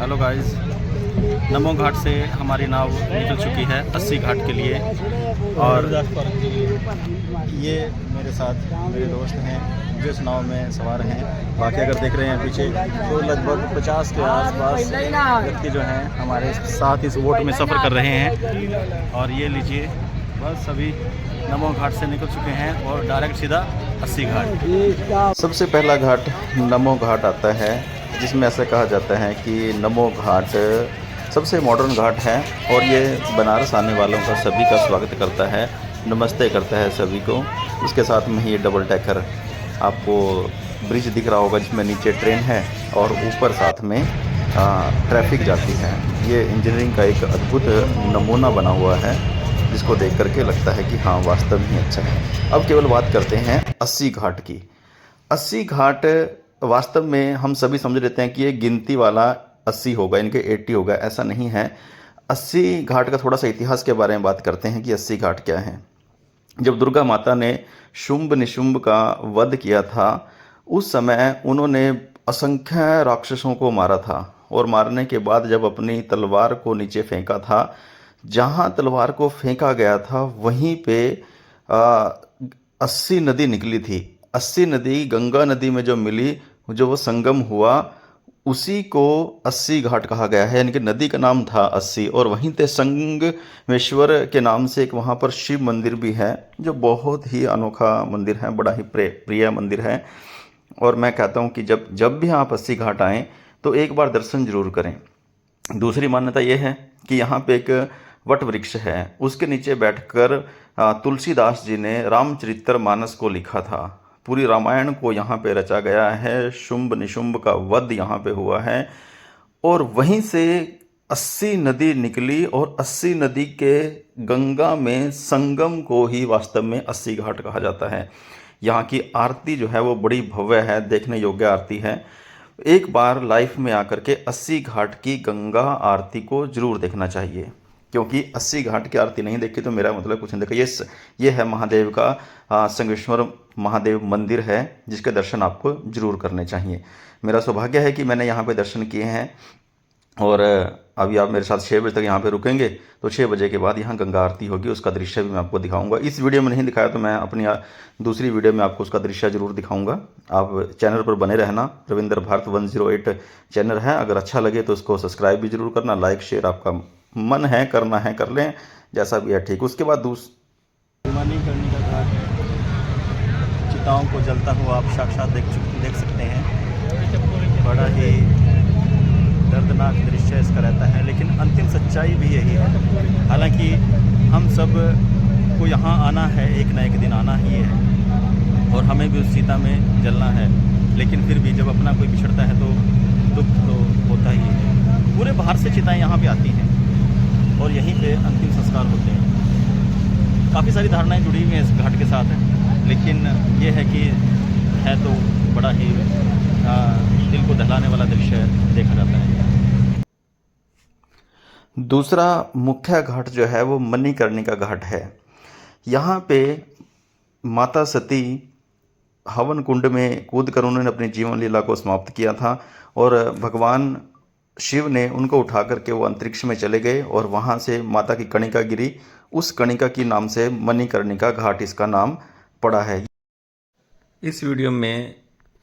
Hello guys, Namo Ghat से हमारी नाव निकल चुकी है 80 घाट के लिए। और ये मेरे साथ मेरे दोस्त हैं जो इस नाव में सवार हैं। बाकी अगर देख रहे हैं पीछे तो लगभग 50 के आसपास व्यक्ति जो हैं हमारे साथ इस बोट में सफ़र कर रहे हैं। और ये लीजिए, बस अभी नमो घाट से निकल चुके हैं और डायरेक्ट सीधा 80 घाट। सबसे पहला घाट नमो घाट आता है, जिसमें ऐसा कहा जाता है कि नमो घाट सबसे मॉडर्न घाट है और ये बनारस आने वालों का सभी का स्वागत करता है, नमस्ते करता है सभी को। उसके साथ में ही ये डबल टैकर आपको ब्रिज दिख रहा होगा, जिसमें नीचे ट्रेन है और ऊपर साथ में ट्रैफिक जाती है। ये इंजीनियरिंग का एक अद्भुत नमूना बना हुआ है, जिसको देख करके लगता है कि हाँ वास्तव में अच्छा है। अब केवल बात करते हैं 80 घाट की। 80 घाट वास्तव में हम सभी समझ लेते हैं कि ये गिनती वाला 80 होगा, इनके 80 होगा, ऐसा नहीं है। 80 घाट का थोड़ा सा इतिहास के बारे में बात करते हैं कि 80 घाट क्या है। जब दुर्गा माता ने शुंभ निशुंभ का वध किया था, उस समय उन्होंने असंख्य राक्षसों को मारा था और मारने के बाद जब अपनी तलवार को नीचे फेंका था, जहाँ तलवार को फेंका गया था वहीं पे 80 नदी निकली थी। 80 नदी गंगा नदी में जो मिली, जो वो संगम हुआ, उसी को 80 घाट कहा गया है। यानी कि नदी का नाम था 80। और वहीं पे संगमेश्वर के नाम से एक वहाँ पर शिव मंदिर भी है, जो बहुत ही अनोखा मंदिर है, बड़ा ही प्रिय मंदिर है। और मैं कहता हूँ कि जब भी आप 80 घाट आएँ तो एक बार दर्शन जरूर करें। दूसरी मान्यता ये है कि यहाँ पे एक वट वृक्ष है, उसके नीचे बैठकर तुलसीदास जी ने रामचरितमानस को लिखा था। पूरी रामायण को यहाँ पे रचा गया है, शुंभ निशुंभ का वध यहाँ पे हुआ है। और वहीं से 80 नदी निकली और 80 नदी के गंगा में संगम को ही वास्तव में 80 घाट कहा जाता है। यहाँ की आरती जो है वो बड़ी भव्य है, देखने योग्य आरती है। एक बार लाइफ में आकर के 80 घाट की गंगा आरती को जरूर देखना चाहिए, क्योंकि 80 घाट की आरती नहीं देखी तो मेरा मतलब कुछ नहीं देखा। ये है महादेव का संगमेश्वर महादेव मंदिर है, जिसके दर्शन आपको जरूर करने चाहिए। मेरा सौभाग्य है कि मैंने यहाँ पे दर्शन किए हैं। और अभी आप मेरे साथ 6 बजे तक यहाँ पे रुकेंगे, तो 6 बजे के बाद यहाँ गंगा आरती होगी, उसका दृश्य भी मैं आपको दिखाऊंगा। इस वीडियो में नहीं दिखाया तो मैं अपनी दूसरी वीडियो में आपको उसका दृश्य जरूर दिखाऊंगा। आप चैनल पर बने रहना। रविंद्र भारत 108 चैनल है, अगर अच्छा लगे तो उसको सब्सक्राइब भी जरूर करना। लाइक शेयर आपका मन है करना है कर लें, जैसा भी है ठीक। उसके बाद मणिकर्णिका का घाट है, चिताओं को जलता हुआ आप साक्षात देख सकते हैं। बड़ा ही दर्दनाक दृश्य इसका रहता है, लेकिन अंतिम सच्चाई भी यही है। हालांकि हम सब को यहाँ आना है, एक ना एक दिन आना ही है और हमें भी उस चिता में जलना है। लेकिन फिर भी जब अपना कोई बिछड़ता है तो दुख तो होता ही है। पूरे बाहर से चिताएँ यहाँ पे आती हैं और यहीं पे अंतिम संस्कार होते हैं। काफ़ी सारी धारणाएं जुड़ी हुई हैं इस घाट के साथ, लेकिन ये है कि है तो बड़ा ही दिल को दहलाने वाला दृश्य देखा जाता है। दूसरा मुख्य घाट जो है वो मणिकर्णिका घाट है। यहाँ पे माता सती हवन कुंड में कूदकर उन्होंने अपनी जीवन लीला को समाप्त किया था और भगवान शिव ने उनको उठा करके वो अंतरिक्ष में चले गए और वहाँ से माता की कणिका गिरी। उस कणिका की नाम से मणिकर्णिका घाट इसका नाम पड़ा है। इस वीडियो में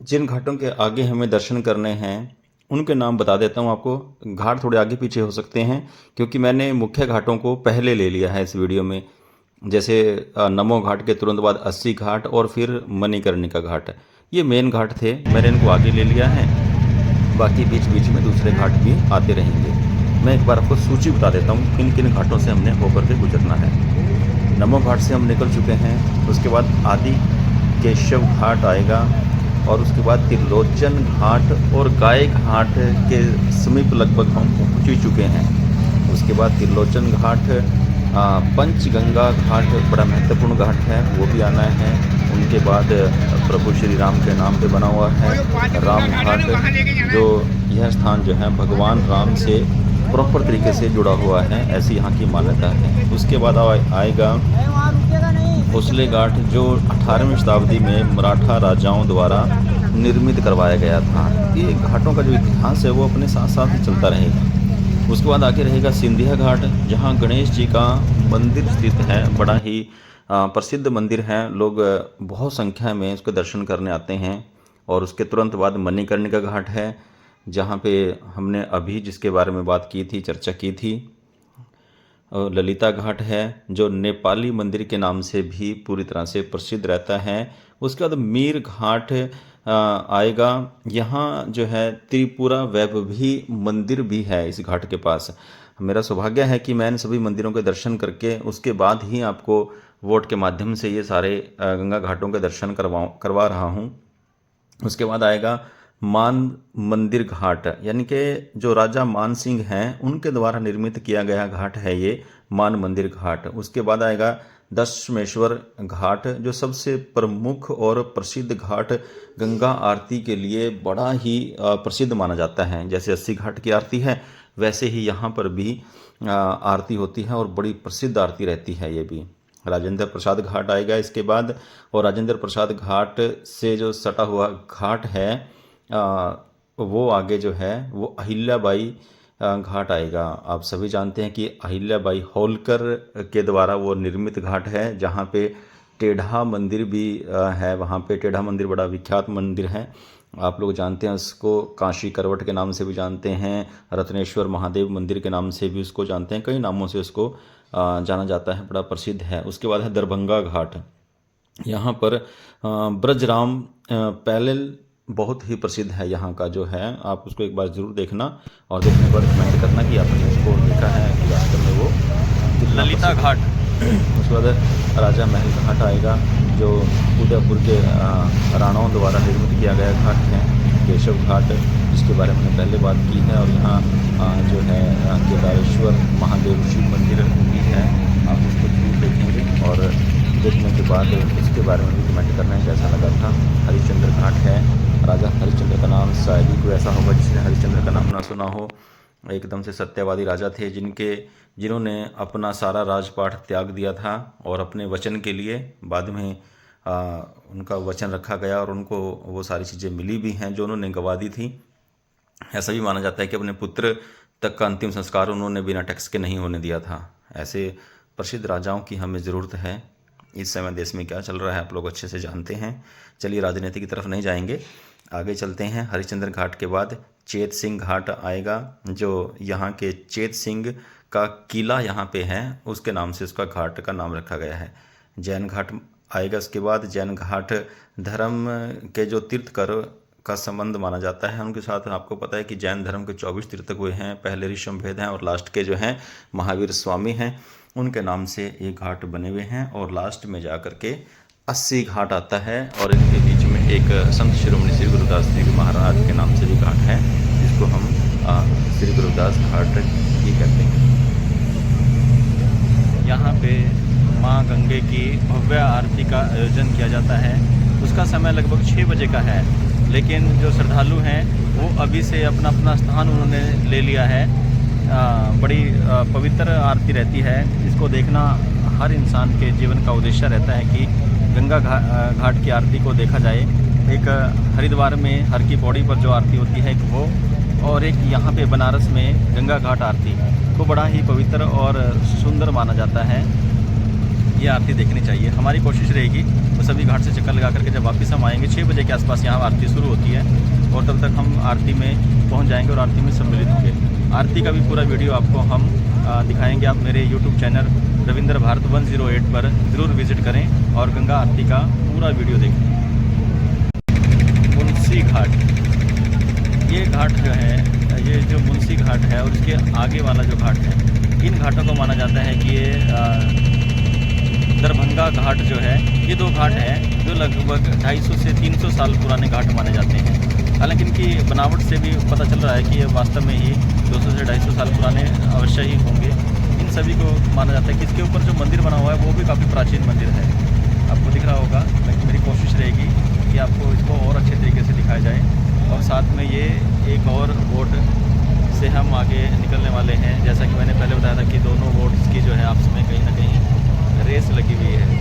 जिन घाटों के आगे हमें दर्शन करने हैं उनके नाम बता देता हूँ आपको। घाट थोड़े आगे पीछे हो सकते हैं क्योंकि मैंने मुख्य घाटों को पहले ले लिया है इस वीडियो में। जैसे नमो घाट के तुरंत बाद 80 घाट और फिर मणिकर्णिका घाट, ये मेन घाट थे, मैंने इनको आगे ले लिया है। बाकी बीच बीच में दूसरे घाट भी आते रहेंगे। मैं एक बार आपको सूची बता देता हूँ किन किन घाटों से हमने होकर के गुजरना है। नमो घाट से हम निकल चुके हैं, उसके बाद आदि केशव घाट आएगा और उसके बाद त्रिलोचन घाट और गाय घाट के समीप लगभग हम पहुँच ही चुके हैं। उसके बाद त्रिलोचन घाट, पंचगंगा घाट बड़ा महत्वपूर्ण घाट है, वो भी आना है। उनके बाद प्रभु श्री राम के नाम पे बना हुआ है राम घाट, जो यह स्थान जो है भगवान राम से प्रॉपर तरीके से जुड़ा हुआ है, ऐसी यहाँ की मान्यता है। उसके बाद आएगा भोसले घाट, जो 18वीं शताब्दी में मराठा राजाओं द्वारा निर्मित करवाया गया था। ये घाटों का जो इतिहास है वो अपने साथ साथ ही चलता रहेगा। उसके बाद आगे रहेगा सिंधिया घाट, जहाँ गणेश जी का मंदिर स्थित है। बड़ा ही प्रसिद्ध मंदिर है, लोग बहुत संख्या में उसके दर्शन करने आते हैं। और उसके तुरंत बाद मणिकर्णिका घाट है, जहाँ पे हमने अभी जिसके बारे में बात की थी, चर्चा की थी। और ललिता घाट है, जो नेपाली मंदिर के नाम से भी पूरी तरह से प्रसिद्ध रहता है। उसके बाद मीर घाट आएगा। यहाँ जो है त्रिपुरा वैभवी मंदिर भी है इस घाट के पास। मेरा सौभाग्य है कि मैं इन सभी मंदिरों के दर्शन करके उसके बाद ही आपको वोट के माध्यम से ये सारे गंगा घाटों के दर्शन करवा रहा हूँ। उसके बाद आएगा मान मंदिर घाट, यानी कि जो राजा मान सिंह हैं उनके द्वारा निर्मित किया गया घाट है ये मान मंदिर घाट। उसके बाद आएगा दशमेश्वर घाट, जो सबसे प्रमुख और प्रसिद्ध घाट गंगा आरती के लिए बड़ा ही प्रसिद्ध माना जाता है। जैसे 80 घाट की आरती है, वैसे ही यहाँ पर भी आरती होती है और बड़ी प्रसिद्ध आरती रहती है ये भी। राजेंद्र प्रसाद घाट आएगा इसके बाद। और राजेंद्र प्रसाद घाट से जो सटा हुआ घाट है वो आगे जो है वो अहिल्याबाई घाट आएगा। आप सभी जानते हैं कि अहिल्याबाई होलकर के द्वारा वो निर्मित घाट है, जहाँ पे टेढ़ा मंदिर भी है। वहाँ पे टेढ़ा मंदिर बड़ा विख्यात मंदिर है, आप लोग जानते हैं उसको। काशी करवट के नाम से भी जानते हैं, रत्नेश्वर महादेव मंदिर के नाम से भी उसको जानते हैं, कई नामों से उसको जाना जाता है, बड़ा प्रसिद्ध है। उसके बाद है दरभंगा घाट। यहाँ पर ब्रजराम पैलेल बहुत ही प्रसिद्ध है यहाँ का जो है, आप उसको एक बार ज़रूर देखना और देखने के बाद कमेंट करना कि आपने उसको देखा है कि वास्तव में वो ललिता घाट। उसके बाद राजा महल घाट आएगा, जो उदयपुर के राणाओं द्वारा निर्मित किया गया घाट है। केशव घाट, जिसके बारे में पहले बात की है। और यहाँ जो है केदारेश्वर महादेव शिव मंदिर भी है, आप उसको जरूर देखेंगे और देखने के बाद उसके बारे में भी कमेंट करना है कैसा लगा था। हरिश्चंद्र घाट है, राजा हरिश्चंद्र का नाम शायद कोई ऐसा होगा जिसने हरिश्चंद्र का नाम ना सुना हो। एकदम से सत्यवादी राजा थे जिन्होंने अपना सारा राजपाट त्याग दिया था और अपने वचन के लिए बाद में उनका वचन रखा गया और उनको वो सारी चीज़ें मिली भी हैं जो उन्होंने गंवा दी थी। ऐसा भी माना जाता है कि अपने पुत्र तक का अंतिम संस्कार उन्होंने बिना टैक्स के नहीं होने दिया था। ऐसे प्रसिद्ध राजाओं की हमें ज़रूरत है। इस समय देश में क्या चल रहा है आप लोग अच्छे से जानते हैं। चलिए राजनीति की तरफ नहीं जाएंगे, आगे चलते हैं। हरिश्चंद्र घाट के बाद चेत सिंह घाट आएगा, जो यहाँ के चेत सिंह का किला यहाँ पे है, उसके नाम से उसका घाट का नाम रखा गया है। जैन घाट आएगा इसके बाद। जैन घाट धर्म के जो तीर्थकर का संबंध माना जाता है उनके साथ। आपको पता है कि जैन धर्म के 24 तीर्थक हुए हैं, पहले ऋषभवेद हैं और लास्ट के जो हैं महावीर स्वामी हैं, उनके नाम से ये घाट बने हुए हैं। और लास्ट में जा कर के 80 घाट आता है और इनके बीच में एक संत शिरोमणि श्री गुरुदास जी महाराज के नाम से भी घाट है, जिसको हम श्री गुरुदास घाट ही कहते हैं। यहाँ पे माँ गंगे की भव्य आरती का आयोजन किया जाता है। उसका समय लगभग 6 बजे का है, लेकिन जो श्रद्धालु हैं वो अभी से अपना अपना स्थान उन्होंने ले लिया है। बड़ी पवित्र आरती रहती है, इसको देखना हर इंसान के जीवन का उद्देश्य रहता है कि गंगा घाट की आरती को देखा जाए। एक हरिद्वार में हर की पौड़ी पर जो आरती होती है वो, और एक यहाँ पे बनारस में गंगा घाट आरती को बड़ा ही पवित्र और सुंदर माना जाता है। ये आरती देखनी चाहिए। हमारी कोशिश रहेगी तो सभी घाट से चक्कर लगा करके जब वापस हम आएंगे 6 बजे के आसपास यहाँ आरती शुरू होती है और तब तक हम आरती में पहुँच जाएंगे और आरती में सम्मिलित होंगे। आरती का भी पूरा वीडियो आपको हम दिखाएंगे। आप मेरे यूट्यूब चैनल रविंद्र भारत 108 पर ज़रूर विजिट करें और गंगा आरती का पूरा वीडियो देखें। मुंशी घाट, ये घाट जो है, ये जो मुंशी घाट है और इसके आगे वाला जो घाट है, इन घाटों को माना जाता है कि ये दरभंगा घाट जो है, ये 2 घाट हैं जो लगभग 250 से 300 साल पुराने घाट माने जाते हैं। हालांकि इनकी बनावट से भी पता चल रहा है कि ये वास्तव में ही 200 से 250 साल पुराने अवश्य ही होंगे। इन सभी को माना जाता है कि इसके ऊपर जो मंदिर बना हुआ है वो भी काफ़ी प्राचीन मंदिर है, आपको दिख रहा होगा। लेकिन मेरी कोशिश रहेगी कि आपको इसको और अच्छे तरीके से दिखाया जाए। और साथ में ये एक और वोट से हम आगे निकलने वाले हैं। जैसा कि मैंने पहले बताया था कि दोनों वोट्स की जो है आपस में कहीं ना कहीं रेस लगी हुई है।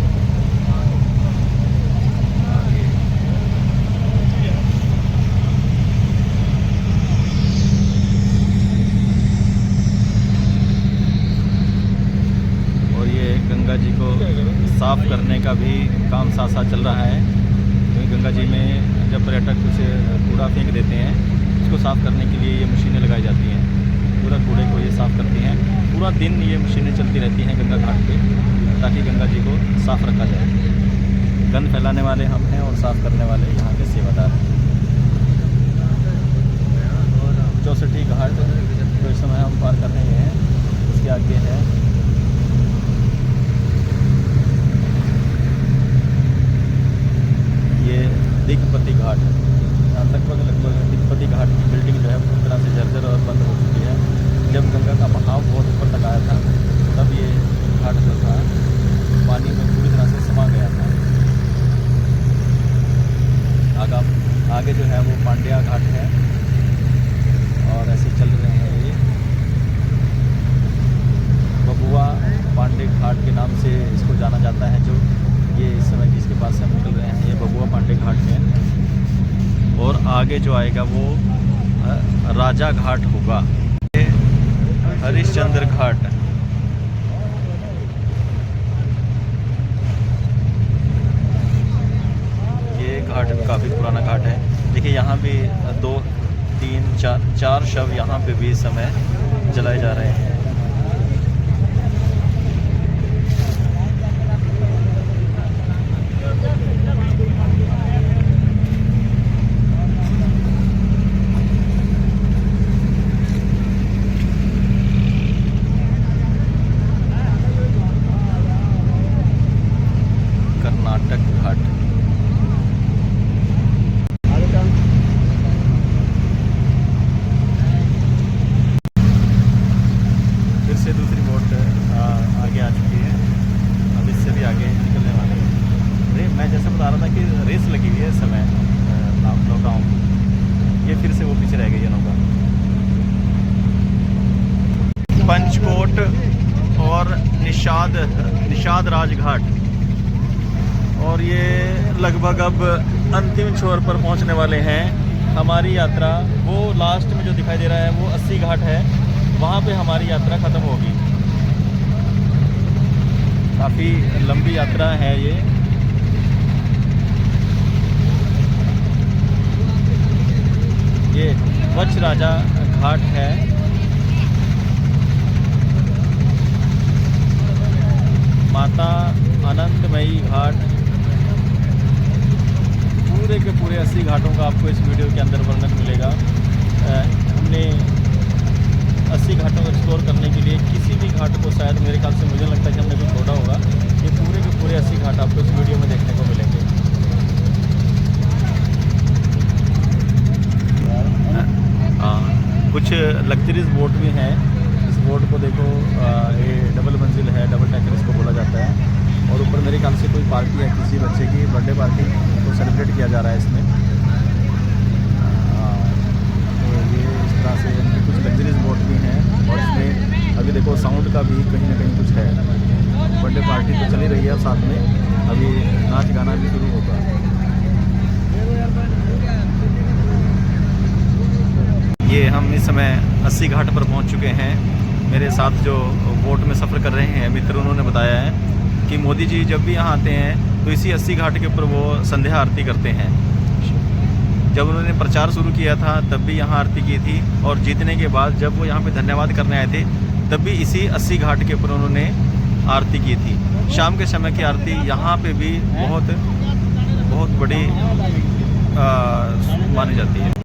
साफ़ करने का भी काम साथ साथ चल रहा है। क्योंकि गंगा जी में जब पर्यटक कुछ कूड़ा फेंक देते हैं, उसको साफ़ करने के लिए ये मशीनें लगाई जाती हैं। पूरा कूड़े को ये साफ़ करती हैं। पूरा दिन ये मशीनें चलती रहती हैं गंगा घाट पे, ताकि गंगा जी को साफ़ रखा जाए। गंद फैलाने वाले हम हैं और साफ़ करने वाले यहाँ के सेवादार हैं। 64 घाट जो इस समय हम पार कर रहे हैं, उसके आगे है ये दिगपति घाट। यहाँ लगभग दिगपति घाट की बिल्डिंग जो है पूरी तरह से जर्जर और बंद हो चुकी है। जब गंगा का बहाव बहुत ऊपर तक आया था, तब ये घाट जो था पानी में पूरी तरह से समा गया था। आगे जो है वो पांड्या घाट है और ऐसे चल रहे हैं। ये बबुआ पांडे घाट के नाम से इसको जाना जाता है। जो ये इस समय जिसके पास से हम निकल रहे हैं, ये बबुआ पांडे घाट है। और आगे जो आएगा वो राजा घाट होगा। ये हरिश्चंद्र घाट। ये घाट भी काफ़ी पुराना घाट है। देखिए यहाँ भी 2, 3, 4 शव यहाँ पे भी इस समय जलाए जा रहे हैं। कर्नाटक घाट। फिर से दूसरी बोट आगे आ चुकी है। अब इससे भी आगे निकलने वाले हैं। मैं जैसे बता रहा था कि रेस लगी हुई है इस समय नौकाओं की। ये फिर से वो पीछे रह गई है नौका। पंचकोट और निषाद राजघाट। और ये लगभग अब अंतिम छोर पर पहुंचने वाले हैं। हमारी यात्रा वो लास्ट में जो दिखाई दे रहा है वो 80 घाट है, वहाँ पे हमारी यात्रा ख़त्म होगी। काफ़ी लंबी यात्रा है ये। ये वच राजा घाट है। माता आनंदमयी घाट। पूरे के पूरे 80 घाटों का आपको इस वीडियो के अंदर वर्णन मिलेगा। हमने 80 घाटों को एक्सप्लोर करने के लिए किसी भी घाट को शायद मेरे ख्याल से मुझे लगता है कि हमने कुछ छोड़ा होगा। ये पूरे के पूरे 80 घाट आपको इस वीडियो में देखने को मिलेंगे। कुछ लग्जरीज बोट भी हैं। इस बोट को देखो, ये डबल मंजिल है, डबल टैंकर इसको बोला जाता है। और ऊपर मेरे ख्याल से कोई पार्टी है, किसी बच्चे की बर्थडे पार्टी को सेलिब्रेट किया जा रहा है इसमें। तो ये इस तरह से इनकी कुछ लग्जरीज बोट भी हैं। और इसमें अभी देखो साउंड का भी कहीं ना कहीं कुछ है। बर्थडे पार्टी तो चली रही है, साथ में अभी नाच गाना भी शुरू होगा। ये हम इस समय 80 घाट पर पहुंच चुके हैं। मेरे साथ जो बोट में सफ़र कर रहे हैं मित्र, उन्होंने बताया है कि मोदी जी जब भी यहाँ आते हैं तो इसी 80 घाट के ऊपर वो संध्या आरती करते हैं। जब उन्होंने प्रचार शुरू किया था तब भी यहाँ आरती की थी, और जीतने के बाद जब वो यहाँ पे धन्यवाद करने आए थे तब भी इसी 80 घाट के ऊपर उन्होंने आरती की थी। शाम के समय की आरती यहाँ पे भी बहुत बड़ी मानी जाती है।